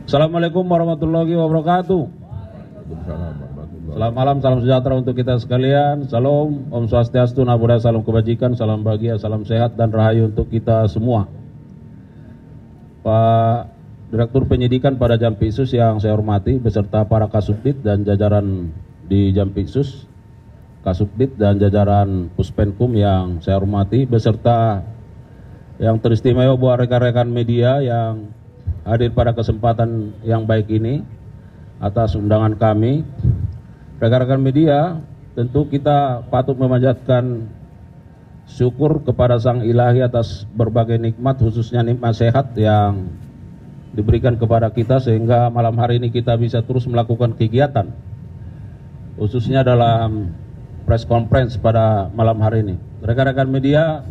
Assalamualaikum warahmatullahi wabarakatuh. Selamat malam, salam sejahtera untuk kita sekalian. Salam, Om Swastiastu, Namo Buddhaya, salam kebajikan, salam bahagia, salam sehat dan rahayu untuk kita semua. Pak Direktur Penyidikan pada Jampitsus yang saya hormati, beserta para Kasubdit dan jajaran di Jampitsus, Kasubdit dan jajaran Puspenkum yang saya hormati, beserta yang teristimewa buat rekan-rekan media yang hadir pada kesempatan yang baik ini atas undangan kami. Rekan-rekan media, tentu kita patut memanjatkan syukur kepada Sang Ilahi atas berbagai nikmat, khususnya nikmat sehat yang diberikan kepada kita sehingga malam hari ini kita bisa terus melakukan kegiatan, khususnya dalam press conference pada malam hari ini. Rekan-rekan media,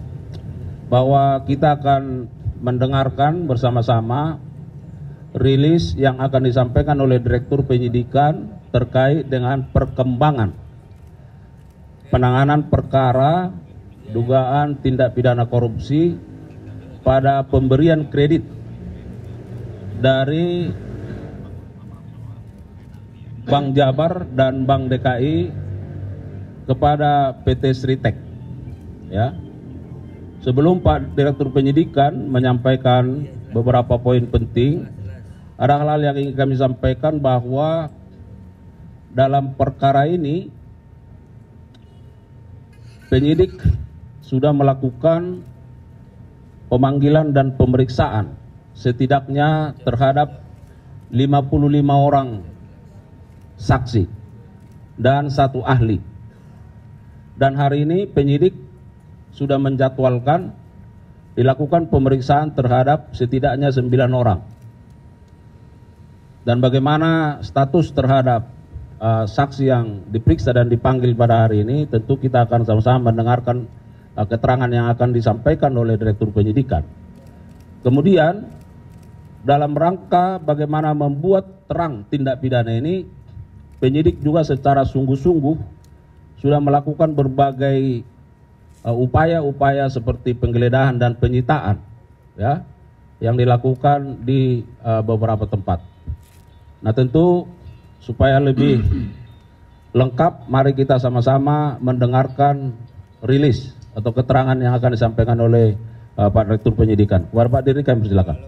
bahwa kita akan mendengarkan bersama-sama rilis yang akan disampaikan oleh Direktur Penyidikan terkait dengan perkembangan penanganan perkara dugaan tindak pidana korupsi pada pemberian kredit dari Bank Jabar dan Bank DKI kepada PT Sritek. Ya. Sebelum Pak Direktur Penyidikan menyampaikan beberapa poin penting, ada hal-hal yang ingin kami sampaikan bahwa dalam perkara ini penyidik sudah melakukan pemanggilan dan pemeriksaan setidaknya terhadap 55 orang saksi dan 1 ahli. Dan hari ini penyidik sudah menjadwalkan dilakukan pemeriksaan terhadap setidaknya 9 orang. Dan bagaimana status terhadap saksi yang diperiksa dan dipanggil pada hari ini, tentu kita akan sama-sama mendengarkan keterangan yang akan disampaikan oleh Direktur Penyidikan. Kemudian dalam rangka bagaimana membuat terang tindak pidana ini, penyidik juga secara sungguh-sungguh sudah melakukan berbagai upaya-upaya seperti penggeledahan dan penyitaan, ya, yang dilakukan di beberapa tempat. Nah, tentu supaya lebih lengkap, mari kita sama-sama mendengarkan rilis atau keterangan yang akan disampaikan oleh Pak Direktur Penyidikan. Kepada Pak Dirjen kami persilakan.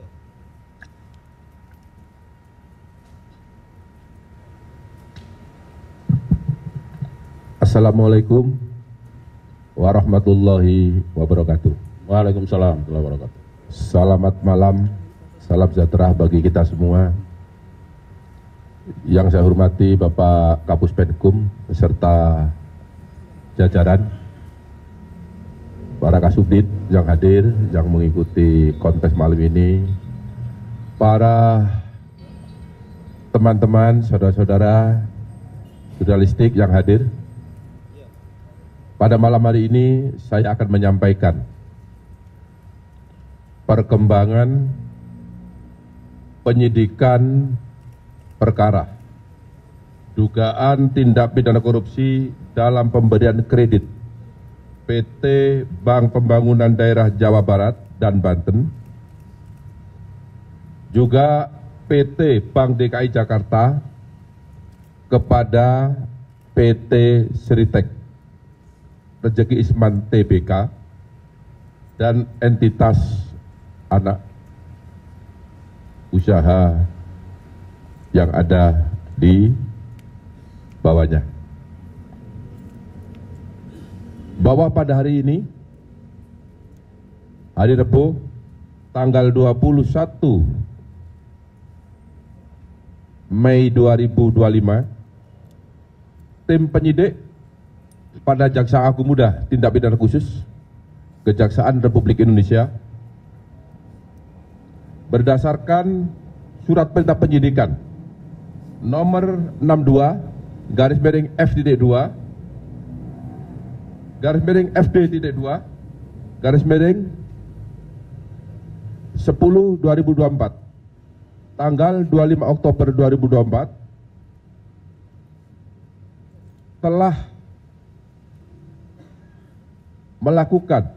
Assalamualaikum warahmatullahi wabarakatuh. Waalaikumsalam warahmatullahi wabarakatuh. Selamat malam, salam sejahtera bagi kita semua. Yang saya hormati Bapak Kapuspenkum beserta jajaran, para Kasubdit yang hadir, yang mengikuti kontes malam ini, para teman-teman, saudara-saudara jurnalistik yang hadir. Pada malam hari ini saya akan menyampaikan perkembangan penyidikan perkara dugaan tindak pidana korupsi dalam pemberian kredit PT Bank Pembangunan Daerah Jawa Barat dan Banten, juga PT Bank DKI Jakarta kepada PT Sritek Rezeki Isman Tbk dan entitas anak usaha yang ada di bawahnya. Bahwa pada hari ini, hari Rabu, tanggal 21 Mei 2025, tim penyidik pada Jaksa Agung Muda Tindak Pidana Khusus Kejaksaan Republik Indonesia berdasarkan surat perintah penyidikan nomor 62-FD2-FD2-10/2024 tanggal 25 Oktober 2024 telah melakukan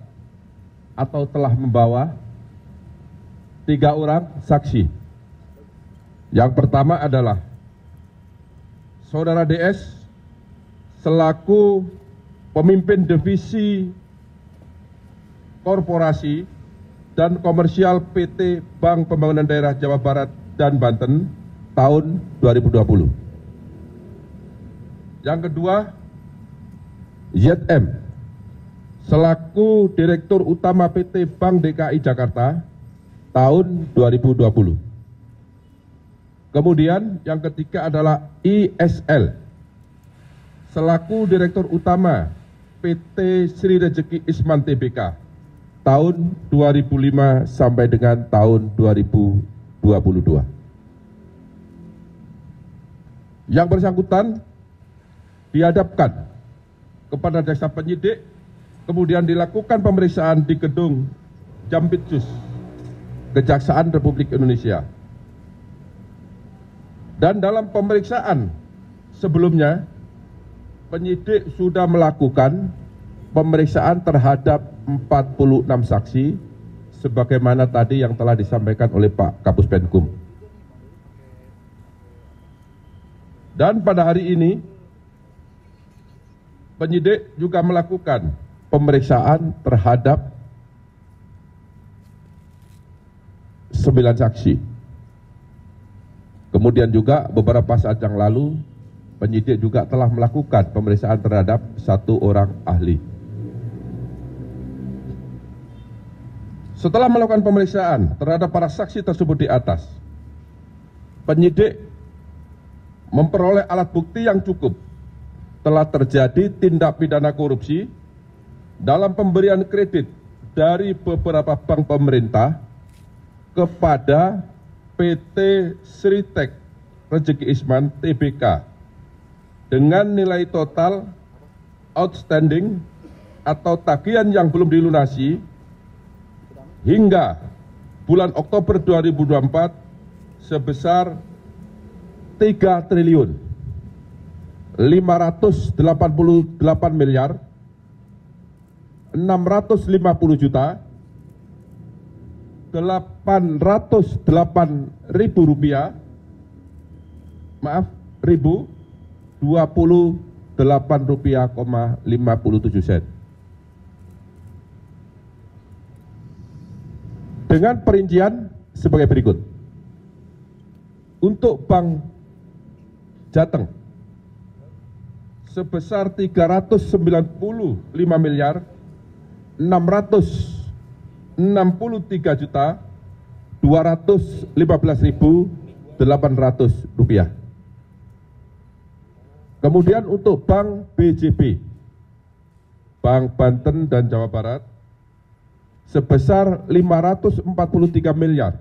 atau telah membawa 3 orang saksi Yang pertama adalah Saudara DS selaku pemimpin divisi korporasi dan komersial PT Bank Pembangunan Daerah Jawa Barat dan Banten tahun 2020. Yang kedua, YM selaku Direktur Utama PT Bank DKI Jakarta tahun 2020. Kemudian yang ketiga adalah ISL selaku Direktur Utama PT Sri Rejeki Isman Tbk tahun 2005 sampai dengan tahun 2022. Yang bersangkutan dihadapkan kepada jaksa penyidik, kemudian dilakukan pemeriksaan di gedung Jampitsus Kejaksaan Republik Indonesia. Dan dalam pemeriksaan sebelumnya, penyidik sudah melakukan pemeriksaan terhadap 46 saksi, sebagaimana tadi yang telah disampaikan oleh Pak Kapus Penkum. Dan pada hari ini, penyidik juga melakukan pemeriksaan terhadap 9 saksi. Kemudian juga beberapa saat yang lalu, penyidik juga telah melakukan pemeriksaan terhadap 1 orang ahli. Setelah melakukan pemeriksaan terhadap para saksi tersebut di atas, penyidik memperoleh alat bukti yang cukup telah terjadi tindak pidana korupsi dalam pemberian kredit dari beberapa bank pemerintah kepada PT Sritek Rejeki Isman Tbk dengan nilai total outstanding atau tagihan yang belum dilunasi hingga bulan Oktober 2024 sebesar 3 triliun 588 miliar 650 juta 808.000 rupiah, maaf, 1.028 rupiah, 57 sen. Dengan perincian sebagai berikut. Untuk Bank Jateng sebesar 395 miliar 663 juta 215.800 rupiah. Kemudian untuk Bank BJB, Bank Banten dan Jawa Barat sebesar 543 miliar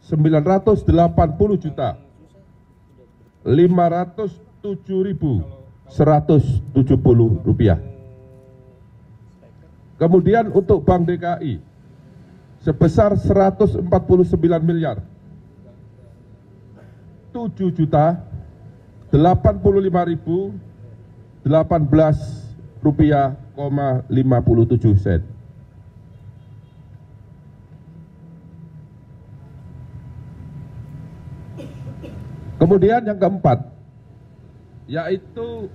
980 juta 507.170 rupiah. Kemudian untuk Bank DKI sebesar 149 miliar 7 juta 85.018 rupiah, 57 sen. Kemudian yang keempat, yaitu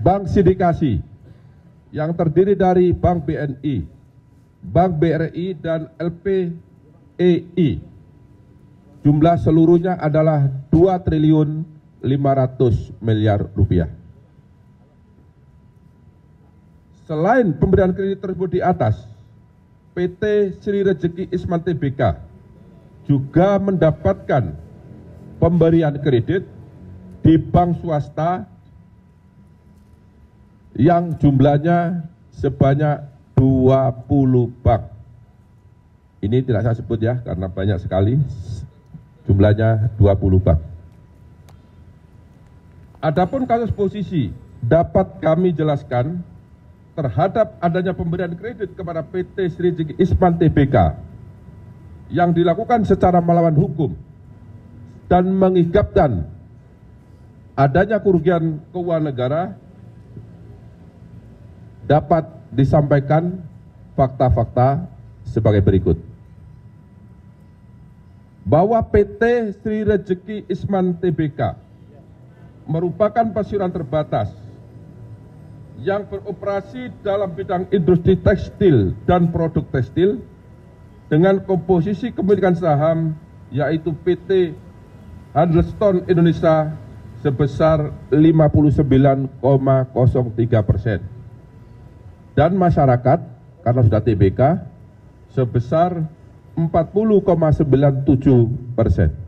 Bank Sindikasi yang terdiri dari Bank BNI, Bank BRI, dan LPEI. Jumlah seluruhnya adalah 2 triliun 500 miliar rupiah. Selain pemberian kredit tersebut di atas, PT Sri Rejeki Isman Tbk juga mendapatkan pemberian kredit di bank swasta yang jumlahnya sebanyak 20 bank. Ini tidak saya sebut ya, karena banyak sekali, jumlahnya 20 bank. Adapun kasus posisi dapat kami jelaskan terhadap adanya pemberian kredit kepada PT Sri Rejeki Isman Tbk yang dilakukan secara melawan hukum dan mengakibatkan adanya kerugian keuangan negara, dapat disampaikan fakta-fakta sebagai berikut. bahwa PT Sri Rejeki Isman Tbk merupakan perseroan terbatas yang beroperasi dalam bidang industri tekstil dan produk tekstil dengan komposisi kepemilikan saham yaitu PT Huddlestone Indonesia sebesar 59,03% dan masyarakat karena sudah TBK sebesar 40,97%.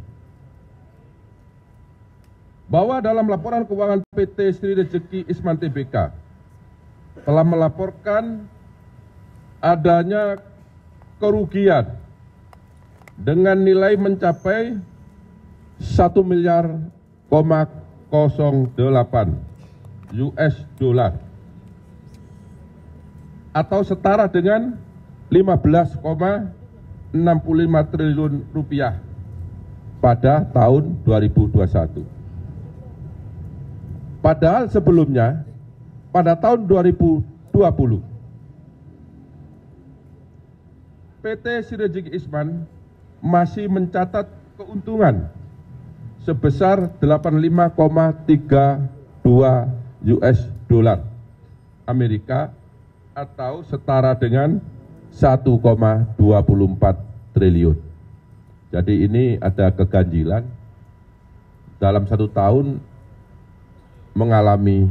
Bahwa dalam laporan keuangan PT Sri Rejeki Isman Tbk telah melaporkan adanya kerugian dengan nilai mencapai 1 miliar 08 US dollar atau setara dengan 15,65 triliun rupiah pada tahun 2021. Padahal sebelumnya pada tahun 2020 PT Sri Rejeki Isman masih mencatat keuntungan sebesar 85,32 US dollar Amerika atau setara dengan 1,24 triliun. Jadi ini ada keganjilan dalam satu tahun mengalami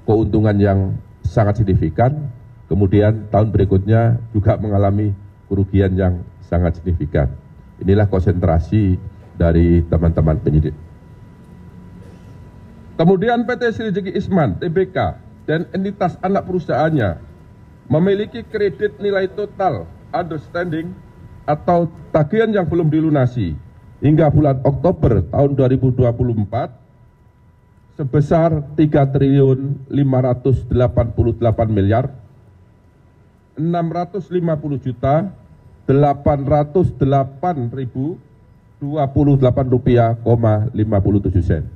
keuntungan yang sangat signifikan, kemudian tahun berikutnya juga mengalami kerugian yang sangat signifikan. Inilah konsentrasi dari teman-teman penyidik. Kemudian PT Sri Rejeki Isman Tbk dan entitas anak perusahaannya memiliki kredit nilai total outstanding atau tagihan yang belum dilunasi hingga bulan Oktober tahun 2024 sebesar 3 triliun 588 miliar 650 juta 808.028 rupiah, 57 sen.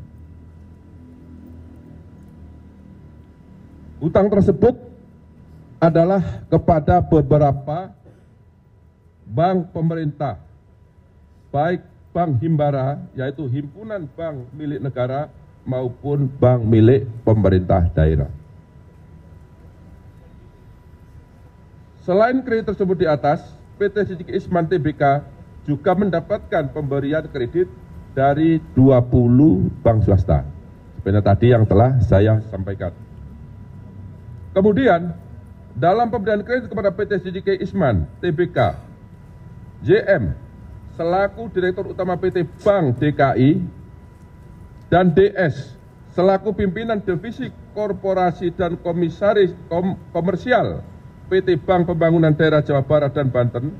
Utang tersebut adalah kepada beberapa bank pemerintah, baik bank himbara, yaitu himpunan bank milik negara, maupun bank milik pemerintah daerah. Selain kredit tersebut di atas, PT Sri Rejeki Isman Tbk juga mendapatkan pemberian kredit dari 20 bank swasta, seperti tadi yang telah saya sampaikan. Kemudian, dalam pemberian kredit kepada PT Sri Rejeki Isman Tbk, JM selaku Direktur Utama PT Bank DKI dan DS selaku pimpinan divisi korporasi dan komisaris komersial PT Bank Pembangunan Daerah Jawa Barat dan Banten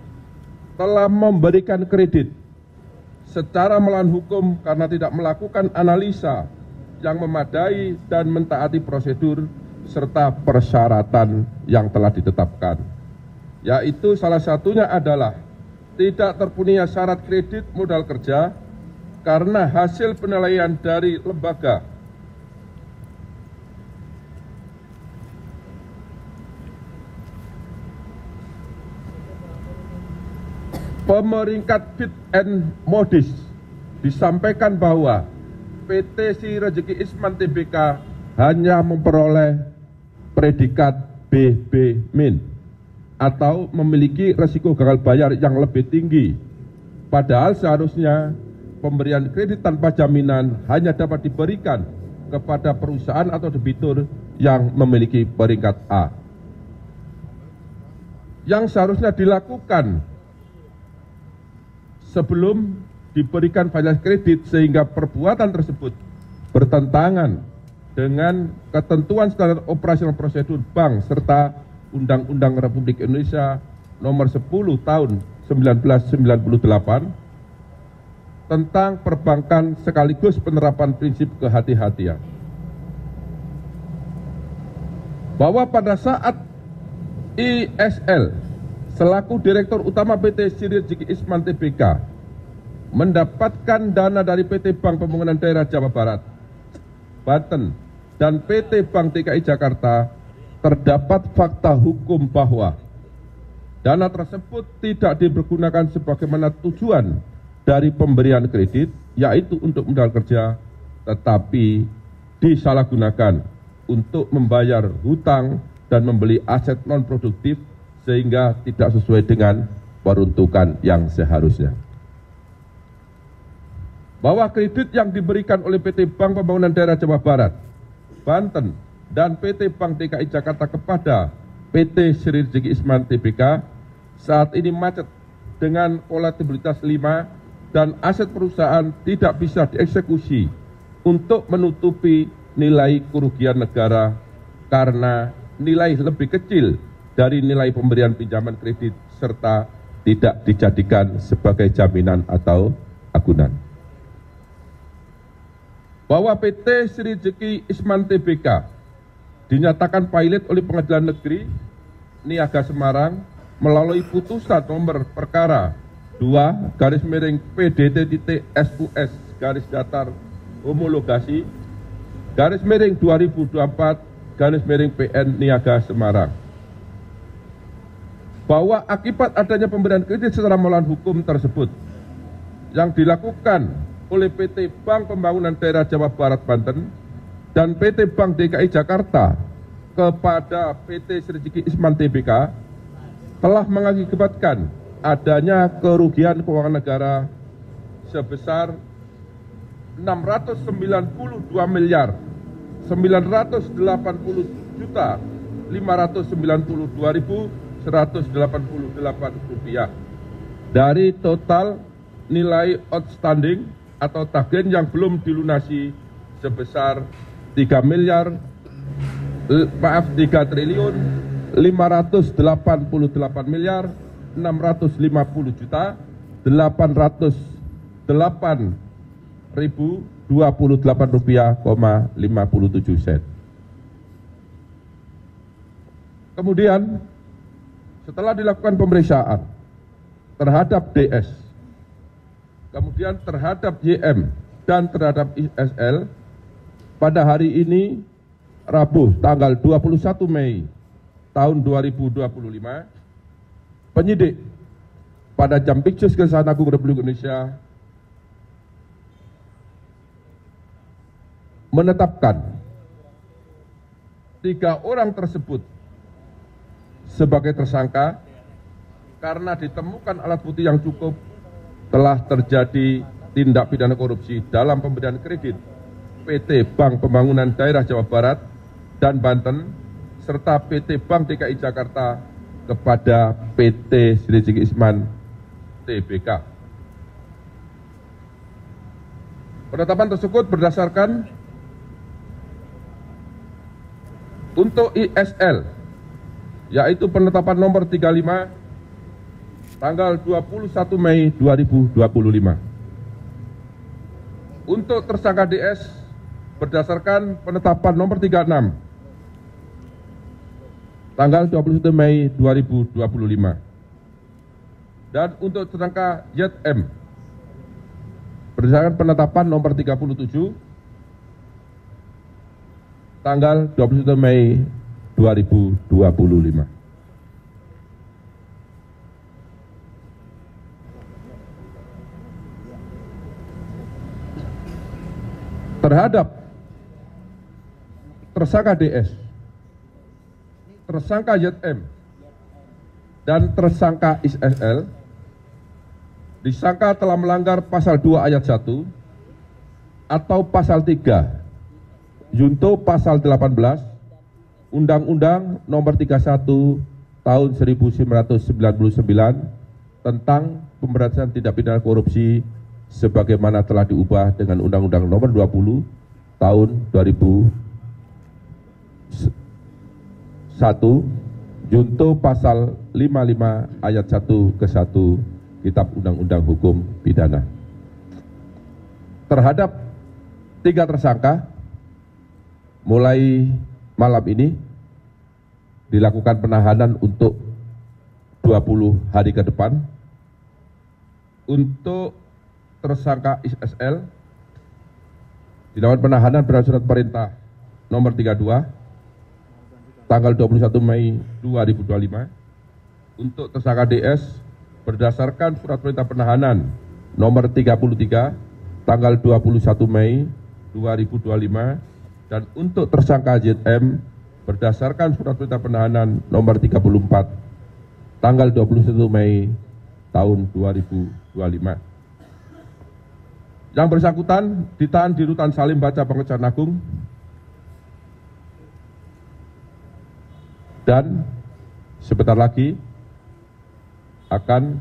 telah memberikan kredit secara melawan hukum karena tidak melakukan analisa yang memadai dan mentaati prosedur serta persyaratan yang telah ditetapkan, yaitu salah satunya adalah tidak terpenuhinya syarat kredit modal kerja karena hasil penilaian dari lembaga pemeringkat Fit and Modis disampaikan bahwa PT Sri Rejeki Isman Tbk hanya memperoleh predikat BB- atau memiliki resiko gagal bayar yang lebih tinggi, padahal seharusnya pemberian kredit tanpa jaminan hanya dapat diberikan kepada perusahaan atau debitur yang memiliki peringkat A. Yang seharusnya dilakukan sebelum diberikan fasilitas kredit, sehingga perbuatan tersebut bertentangan dengan ketentuan standar operasional prosedur bank serta Undang-Undang Republik Indonesia Nomor 10 Tahun 1998 tentang perbankan sekaligus penerapan prinsip kehati-hatian. Bahwa pada saat ISL selaku Direktur Utama PT Sri Rejeki Isman Tbk mendapatkan dana dari PT Bank Pembangunan Daerah Jawa Barat, Banten, dan PT Bank DKI Jakarta, terdapat fakta hukum bahwa dana tersebut tidak dipergunakan sebagaimana tujuan dari pemberian kredit, yaitu untuk modal kerja, tetapi disalahgunakan untuk membayar hutang dan membeli aset non-produktif sehingga tidak sesuai dengan peruntukan yang seharusnya. Bahwa kredit yang diberikan oleh PT Bank Pembangunan Daerah Jawa Barat, Banten, dan PT Bank DKI Jakarta kepada PT Sri Rezeki Isman Tbk saat ini macet dengan kolatabilitas 5 dan aset perusahaan tidak bisa dieksekusi untuk menutupi nilai kerugian negara karena nilai lebih kecil dari nilai pemberian pinjaman kredit serta tidak dijadikan sebagai jaminan atau agunan. Bahwa PT Sri Rezeki Isman Tbk dinyatakan pilot oleh Pengadilan Negeri Niaga Semarang melalui putusan nomor perkara 2/PDT.SUS homologasi /2024/PN Niaga Semarang, bahwa akibat adanya pemberian kredit secara melawan hukum tersebut yang dilakukan oleh PT Bank Pembangunan Daerah Jawa Barat Banten dan PT Bank DKI Jakarta kepada PT Sri Rezeki Isman Tbk telah mengakibatkan adanya kerugian keuangan negara sebesar 690.592.188 rupiah dari total nilai outstanding atau tagihan yang belum dilunasi sebesar 3.550.808.028 rupiah,57 sen. Kemudian setelah dilakukan pemeriksaan terhadap DS, kemudian terhadap YM dan terhadap ISL, pada hari ini Rabu tanggal 21 Mei tahun 2025, penyidik pada Jampitsus Kejaksaan Agung Republik Indonesia menetapkan 3 orang tersebut sebagai tersangka karena ditemukan alat bukti yang cukup telah terjadi tindak pidana korupsi dalam pemberian kredit PT Bank Pembangunan Daerah Jawa Barat dan Banten serta PT Bank DKI Jakarta kepada PT Sri Rezeki Isman Tbk. Penetapan tersebut berdasarkan untuk ISL, yaitu penetapan nomor 35 tanggal 21 Mei 2025. Untuk tersangka DS berdasarkan penetapan nomor 36 tanggal 21 Mei 2025. Dan untuk tersangka YM berdasarkan penetapan nomor 37 tanggal 21 Mei 2025. Terhadap tersangka DS, tersangka YM, dan tersangka ISL disangka telah melanggar pasal 2 ayat 1 atau pasal 3 junto pasal 18 Undang-Undang Nomor 31 Tahun 1999 tentang pemberantasan tindak pidana korupsi sebagaimana telah diubah dengan Undang-Undang Nomor 20 Tahun 2001 junto pasal 55 ayat 1 ke 1 Kitab Undang-Undang Hukum Pidana. Terhadap 3 tersangka mulai malam ini dilakukan penahanan untuk 20 hari ke depan. Untuk tersangka ISL dilakukan penahanan berdasarkan surat perintah nomor 32 tanggal 21 Mei 2025. Untuk tersangka DS berdasarkan surat perintah penahanan nomor 33 tanggal 21 Mei 2025, dan untuk tersangka ZM berdasarkan surat perintah penahanan nomor 34 tanggal 21 Mei tahun 2025. Yang bersangkutan ditahan di Rutan Salim Baca Kejaksaan Agung dan sebentar lagi akan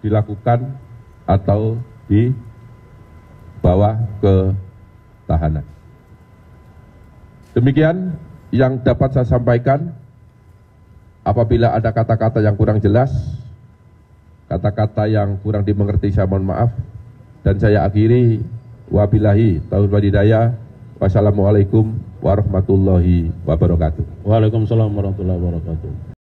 dilakukan atau dibawa ke tahanan. Demikian yang dapat saya sampaikan. Apabila ada kata-kata yang kurang jelas, kata-kata yang kurang dimengerti, saya mohon maaf. Dan saya akhiri, wabillahi taufiq wal hidayah. Wassalamualaikum warahmatullahi wabarakatuh. Waalaikumsalam warahmatullahi wabarakatuh.